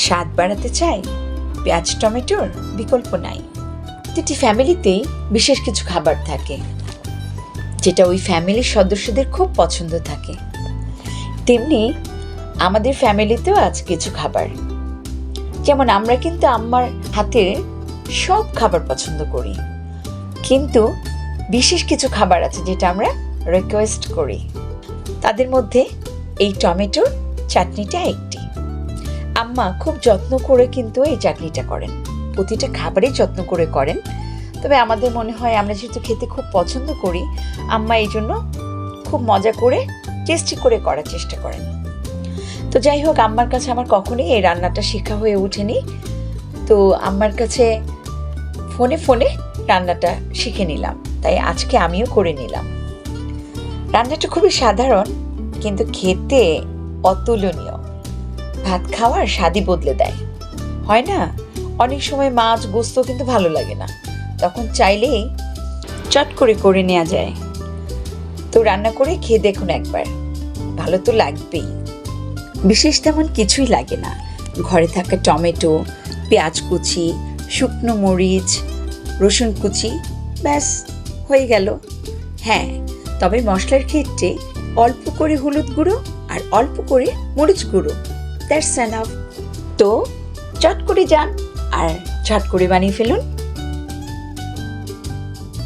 স্বাদ বাড়াতে চাই, পেঁয়াজ টমেটোর বিকল্প নাই। প্রতিটি ফ্যামিলিতেই বিশেষ কিছু খাবার থাকে যেটা ওই ফ্যামিলির সদস্যদের খুব পছন্দ থাকে। তেমনি আমাদের ফ্যামিলিতেও আছে কিছু খাবার, যেমন আমরা কিন্তু আম্মার হাতের সব খাবার পছন্দ করি, কিন্তু বিশেষ কিছু খাবার আছে যেটা আমরা রিকোয়েস্ট করি। তাদের মধ্যে এই টমেটোর চাটনিটা একটি। আম্মা খুব যত্ন করে কিন্তু এই চাটনিটা করেন, প্রতিটা খাবারই যত্ন করে করেন। তবে আমাদের মনে হয় আমরা যেহেতু খেতে খুব পছন্দ করি, আম্মা এই জন্য খুব মজা করে টেস্টি করে করার চেষ্টা করেন। তো যাই হোক, আম্মার কাছে আমার কখনোই এই রান্নাটা শেখা হয়ে ওঠেনি। তো আম্মার কাছে ফোনে ফোনে রান্নাটা শিখে নিলাম, তাই আজকে আমিও করে নিলাম। রান্নাটা খুবই সাধারণ, কিন্তু খেতে অতুলনীয়। ভাত খাওয়ার স্বাদই বদলে দেয়, হয় না? অনেক সময় মাছ গোস্ত কিন্তু ভালো লাগে না, তখন চাইলেই চট করে করে নেওয়া যায়। তো রান্না করে খেয়ে দেখুন একবার, ভালো তো লাগবেই। বিশেষ তেমন কিছুই লাগে না, ঘরে থাকা টমেটো, পেঁয়াজ কুচি, শুকনো মরিচ, রসুন কুচি, ব্যাস হয়ে গেল। হ্যাঁ, তবে মশলার ক্ষেত্রে অল্প করে হলুদ গুঁড়ো আর অল্প করে মরিচ গুঁড়ো, দ্যাটস এনাফ। তো চট করে যান আর চট করে বানিয়ে ফেলুন।